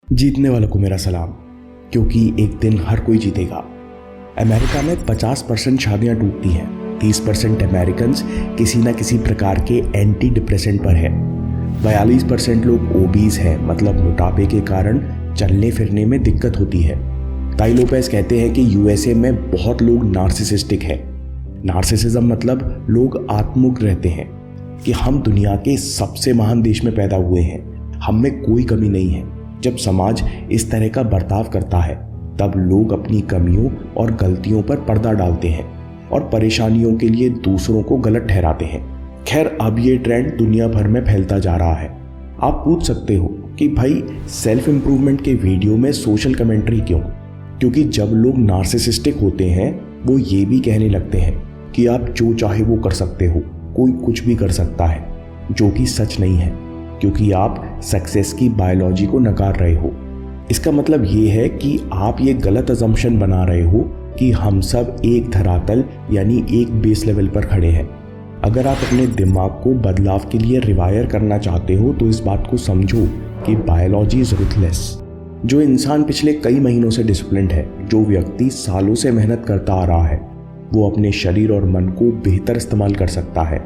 जीतने वालों को मेरा सलाम, क्योंकि एक दिन हर कोई जीतेगा। अमेरिका में 50% शादियां टूटती हैं, 30% अमेरिकन्स किसी न किसी प्रकार के एंटी डिप्रेसेंट पर है, 42% लोग ओबीज हैं, मतलब मोटापे के कारण चलने फिरने में दिक्कत होती है। ताई लोपेज कहते हैं कि यूएसए में बहुत लोग नार्सिसिस्टिक हैं। नार्सिसिज्म मतलब लोग आत्मुक रहते हैं कि हम दुनिया के सबसे महान देश में पैदा हुए हैं, हम में कोई कमी नहीं है। जब समाज इस तरह का बर्ताव करता है तब लोग अपनी कमियों और गलतियों पर पर्दा डालते हैं और परेशानियों के लिए दूसरों को गलत ठहराते हैं। खैर, अब ये ट्रेंड दुनिया भर में फैलता जा रहा है। आप पूछ सकते हो कि भाई सेल्फ इम्प्रूवमेंट के वीडियो में सोशल कमेंट्री क्यों? क्योंकि जब लोग नार्सिसिस्टिक होते हैं वो ये भी कहने लगते हैं कि आप जो चाहे वो कर सकते हो, कोई कुछ भी कर सकता है, जो कि सच नहीं है, क्योंकि आप सक्सेस की बायोलॉजी को नकार रहे हो। इसका मतलब ये है कि आप ये गलत अजम्पशन बना रहे हो कि हम सब एक धरातल यानी एक बेस लेवल पर खड़े हैं। अगर आप अपने दिमाग को बदलाव के लिए रिवायर करना चाहते हो तो इस बात को समझो कि बायोलॉजी इज रुथलेस। जो इंसान पिछले कई महीनों से डिसिप्लिन्ड है, जो व्यक्ति सालों से मेहनत करता आ रहा है, वो अपने शरीर और मन को बेहतर इस्तेमाल कर सकता है।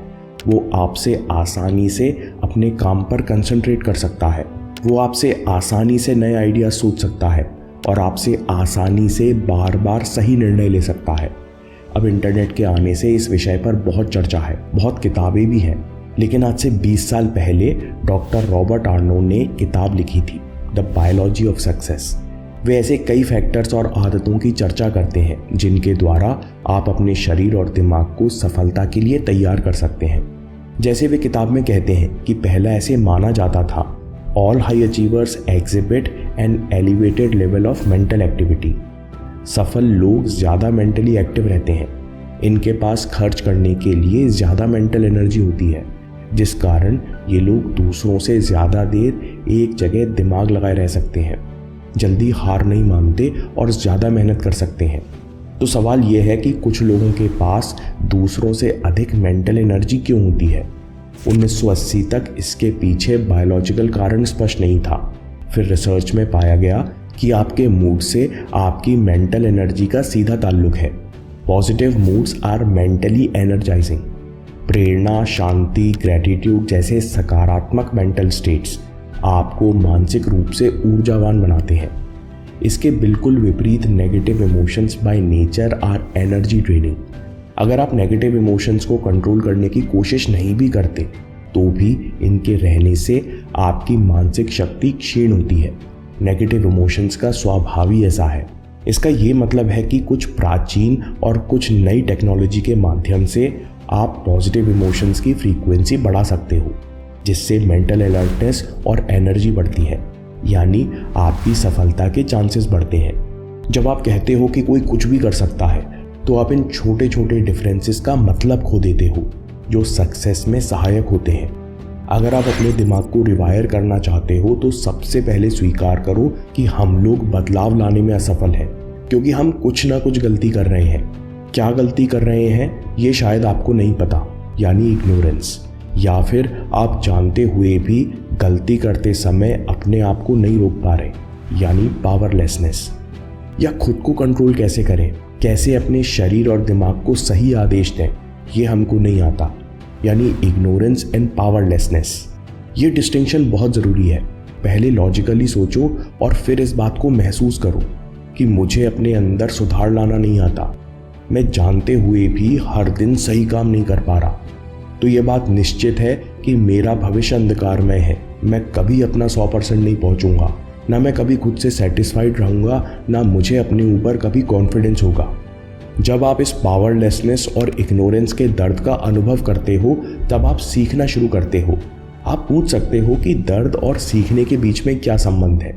वो आपसे आसानी से अपने काम पर कंसंट्रेट कर सकता है। वो आपसे आसानी से नए आइडिया सोच सकता है और आपसे आसानी से बार बार सही निर्णय ले सकता है। अब इंटरनेट के आने से इस विषय पर बहुत चर्चा है, बहुत किताबें भी हैं, लेकिन आज से 20 साल पहले डॉक्टर रॉबर्ट आर्नो ने किताब लिखी थी, द बायोलॉजी ऑफ सक्सेस। वे ऐसे कई फैक्टर्स और आदतों की चर्चा करते हैं जिनके द्वारा आप अपने शरीर और दिमाग को सफलता के लिए तैयार कर सकते हैं। जैसे वे किताब में कहते हैं कि पहला ऐसे माना जाता था, all high achievers exhibit an elevated level of mental activity. सफल लोग ज़्यादा मेंटली एक्टिव रहते हैं, इनके पास खर्च करने के लिए ज़्यादा मेंटल एनर्जी होती है, जिस कारण ये लोग दूसरों से ज़्यादा देर एक जगह दिमाग लगाए रह सकते हैं, जल्दी हार नहीं मानते और ज़्यादा मेहनत कर सकते हैं। तो सवाल यह है कि कुछ लोगों के पास दूसरों से अधिक मेंटल एनर्जी क्यों होती है? 1980 तक इसके पीछे बायोलॉजिकल कारण स्पष्ट नहीं था। फिर रिसर्च में पाया गया कि आपके मूड से आपकी मेंटल एनर्जी का सीधा ताल्लुक है। Positive moods are mentally energising. प्रेरणा, शांति, ग्रैटिट्यूड जैसे सकारात्मक मेंटल स्टेट्स आपको मानसिक रूप से ऊर्जावान बनाते हैं। इसके बिल्कुल विपरीत negative emotions by nature are energy draining. अगर आप नेगेटिव इमोशंस को कंट्रोल करने की कोशिश नहीं भी करते तो भी इनके रहने से आपकी मानसिक शक्ति क्षीण होती है। नेगेटिव इमोशंस का स्वभाव ही ऐसा है। इसका ये मतलब है कि कुछ प्राचीन और कुछ नई टेक्नोलॉजी के माध्यम से आप पॉजिटिव इमोशंस की फ्रीक्वेंसी बढ़ा सकते हो, जिससे मेंटल अलर्टनेस और एनर्जी बढ़ती है, यानी आपकी सफलता के चांसेस बढ़ते हैं। जब आप कहते हो कि कोई कुछ भी कर सकता है तो आप इन छोटे छोटे डिफरेंसेस का मतलब खो देते हो जो सक्सेस में सहायक होते हैं। अगर आप अपने दिमाग को रिवायर करना चाहते हो तो सबसे पहले स्वीकार करो कि हम लोग बदलाव लाने में असफल हैं, क्योंकि हम कुछ ना कुछ गलती कर रहे हैं। क्या गलती कर रहे हैं ये शायद आपको नहीं पता, यानी इग्नोरेंस, या फिर आप जानते हुए भी गलती करते समय अपने आप को नहीं रोक पा रहे, यानी पावरलेसनेस। या खुद को कंट्रोल कैसे करें, कैसे अपने शरीर और दिमाग को सही आदेश दें, ये हमको नहीं आता, यानी इग्नोरेंस एंड पावरलेसनेस। ये डिस्टिंक्शन बहुत ज़रूरी है। पहले लॉजिकली सोचो और फिर इस बात को महसूस करो कि मुझे अपने अंदर सुधार लाना नहीं आता, मैं जानते हुए भी हर दिन सही काम नहीं कर पा रहा, तो ये बात निश्चित है कि मेरा भविष्य अंधकारमय है। मैं कभी अपना 100% नहीं पहुंचूंगा, ना मैं कभी खुद से सेटिस्फाइड रहूंगा, ना मुझे अपने ऊपर कभी कॉन्फिडेंस होगा। जब आप इस पावरलेसनेस और इग्नोरेंस के दर्द का अनुभव करते हो तब आप सीखना शुरू करते हो। आप पूछ सकते हो कि दर्द और सीखने के बीच में क्या संबंध है?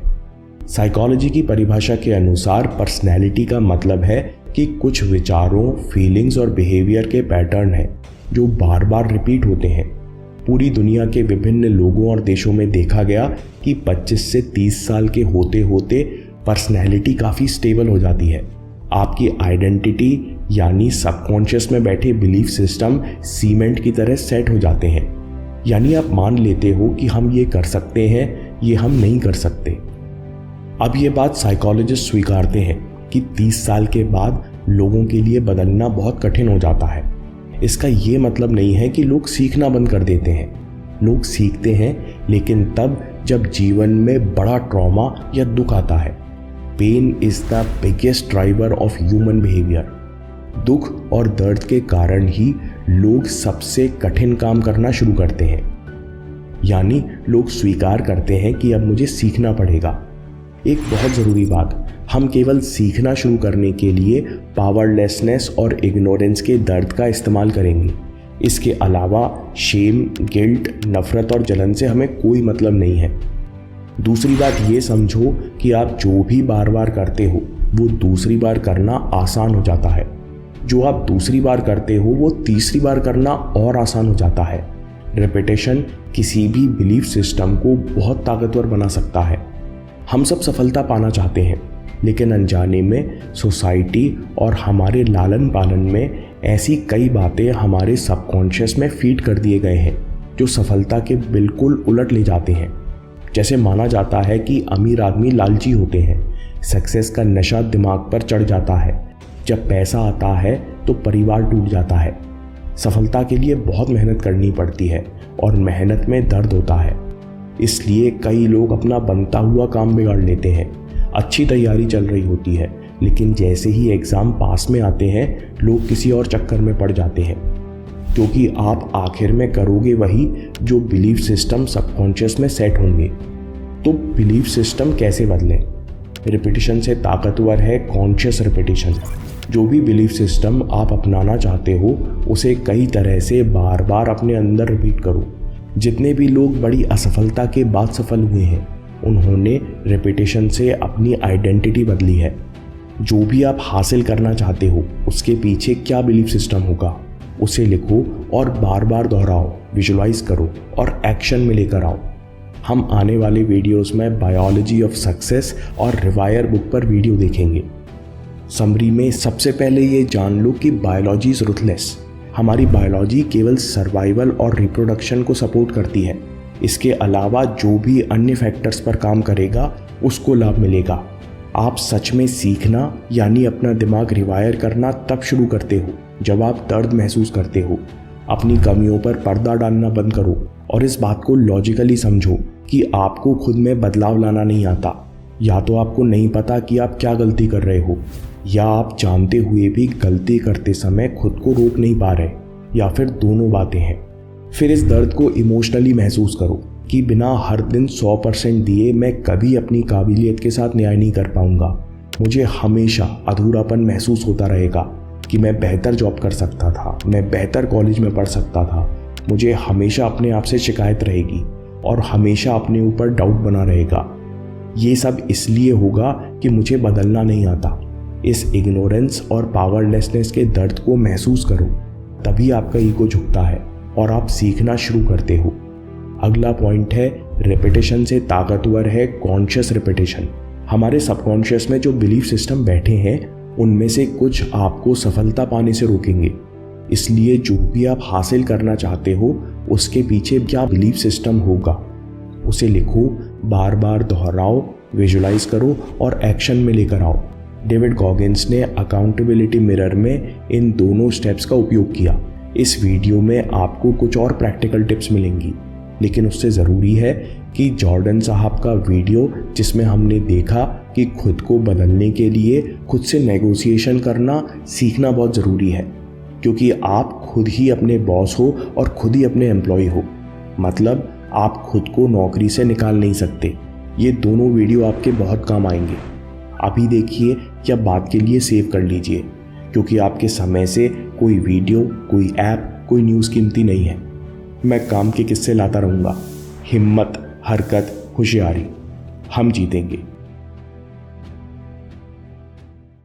साइकोलॉजी की परिभाषा के अनुसार पर्सनैलिटी का मतलब है कि कुछ विचारों, फीलिंग्स और बिहेवियर के पैटर्न हैं जो बार बार रिपीट होते हैं। पूरी दुनिया के विभिन्न लोगों और देशों में देखा गया कि 25 से 30 साल के होते होते पर्सनैलिटी काफ़ी स्टेबल हो जाती है। आपकी आइडेंटिटी यानी सबकॉन्शियस में बैठे बिलीफ सिस्टम सीमेंट की तरह सेट हो जाते हैं। यानी आप मान लेते हो कि हम ये कर सकते हैं, ये हम नहीं कर सकते। अब ये बात साइकोलॉजिस्ट स्वीकारते हैं कि 30 साल के बाद लोगों के लिए बदलना बहुत कठिन हो जाता है। इसका ये मतलब नहीं है कि लोग सीखना बंद कर देते हैं। लोग सीखते हैं, लेकिन तब जब जीवन में बड़ा ट्रॉमा या दुख आता है। Pain is the biggest driver of human behaviour. दुख और दर्द के कारण ही लोग सबसे कठिन काम करना शुरू करते हैं। यानी लोग स्वीकार करते हैं कि अब मुझे सीखना पड़ेगा। एक बहुत ज़रूरी बात, हम केवल सीखना शुरू करने के लिए पावरलेसनेस और इग्नोरेंस के दर्द का इस्तेमाल करेंगे। इसके अलावा शेम, गिल्ट, नफरत और जलन से हमें कोई मतलब नहीं है। दूसरी बात ये समझो कि आप जो भी बार बार करते हो वो दूसरी बार करना आसान हो जाता है। जो आप दूसरी बार करते हो वो तीसरी बार करना और आसान हो जाता है। रेपिटेशन किसी भी बिलीफ सिस्टम को बहुत ताकतवर बना सकता है। हम सब सफलता पाना चाहते हैं, लेकिन अनजाने में सोसाइटी और हमारे लालन पालन में ऐसी कई बातें हमारे सबकॉन्शियस में फीड कर दिए गए हैं जो सफलता के बिल्कुल उलट ले जाते हैं। जैसे माना जाता है कि अमीर आदमी लालची होते हैं, सक्सेस का नशा दिमाग पर चढ़ जाता है, जब पैसा आता है तो परिवार टूट जाता है। सफलता के लिए बहुत मेहनत करनी पड़ती है और मेहनत में दर्द होता है। इसलिए कई लोग अपना बनता हुआ काम बिगाड़ लेते हैं। अच्छी तैयारी चल रही होती है, लेकिन जैसे ही एग्ज़ाम पास में आते हैं लोग किसी और चक्कर में पड़ जाते हैं, क्योंकि आप आखिर में करोगे वही जो बिलीफ सिस्टम सबकॉन्शियस में सेट होंगे। तो बिलीफ सिस्टम कैसे बदलें? रिपीटिशन से ताकतवर है कॉन्शियस रिपीटिशन। जो भी बिलीफ सिस्टम आप अपनाना चाहते हो उसे कई तरह से बार बार अपने अंदर रिपीट करो। जितने भी लोग बड़ी असफलता के बाद सफल हुए हैं उन्होंने रेपिटेशन से अपनी आइडेंटिटी बदली है। जो भी आप हासिल करना चाहते हो उसके पीछे क्या बिलीफ सिस्टम होगा उसे लिखो और बार बार दोहराओ, विजुलाइज करो और एक्शन में लेकर आओ। हम आने वाले वीडियोस में बायोलॉजी ऑफ सक्सेस और रिवायर बुक पर वीडियो देखेंगे। समरी में सबसे पहले ये जान लो कि बायोलॉजी इज रुथलेस। हमारी बायोलॉजी केवल सर्वाइवल और रिप्रोडक्शन को सपोर्ट करती है। इसके अलावा जो भी अन्य फैक्टर्स पर काम करेगा उसको लाभ मिलेगा। आप सच में सीखना यानी अपना दिमाग रिवायर करना तब शुरू करते हो जब आप दर्द महसूस करते हो। अपनी कमियों पर पर्दा डालना बंद करो और इस बात को लॉजिकली समझो कि आपको खुद में बदलाव लाना नहीं आता। या तो आपको नहीं पता कि आप क्या गलती कर रहे हो, या आप जानते हुए भी गलती करते समय खुद को रोक नहीं पा रहे, या फिर दोनों बातें हैं। फिर इस दर्द को इमोशनली महसूस करो कि बिना हर दिन 100% दिए मैं कभी अपनी काबिलियत के साथ न्याय नहीं कर पाऊंगा। मुझे हमेशा अधूरापन महसूस होता रहेगा कि मैं बेहतर जॉब कर सकता था, मैं बेहतर कॉलेज में पढ़ सकता था। मुझे हमेशा अपने आप से शिकायत रहेगी और हमेशा अपने ऊपर डाउट बना रहेगा। ये सब इसलिए होगा कि मुझे बदलना नहीं आता। इस इग्नोरेंस और पावरलेसनेस के दर्द को महसूस करो, तभी आपका ईगो झुकता है और आप सीखना शुरू करते हो। अगला पॉइंट है रेपिटेशन से ताकतवर है कॉन्शियस रेपिटेशन। हमारे सबकॉन्शियस में जो बिलीफ सिस्टम बैठे हैं उनमें से कुछ आपको सफलता पाने से रोकेंगे। इसलिए जो भी आप हासिल करना चाहते हो उसके पीछे क्या बिलीफ सिस्टम होगा उसे लिखो, बार बार दोहराओ, विजुलाइज करो और एक्शन में लेकर आओ। डेविड गॉगिन्स ने अकाउंटेबिलिटी मिरर में इन दोनों स्टेप्स का उपयोग किया। इस वीडियो में आपको कुछ और प्रैक्टिकल टिप्स मिलेंगी, लेकिन उससे ज़रूरी है कि जॉर्डन साहब का वीडियो जिसमें हमने देखा कि खुद को बदलने के लिए खुद से नेगोशिएशन करना सीखना बहुत ज़रूरी है, क्योंकि आप खुद ही अपने बॉस हो और खुद ही अपने एम्प्लॉय हो। मतलब आप खुद को नौकरी से निकाल नहीं सकते। ये दोनों वीडियो आपके बहुत काम आएंगे। अभी देखिए या बाद के लिए सेव कर लीजिए, क्योंकि आपके समय से कोई वीडियो, कोई ऐप, कोई न्यूज़ कीमती नहीं है। मैं काम के किस्से लाता रहूँगा। हिम्मत, हरकत, होशियारी, हम जीतेंगे।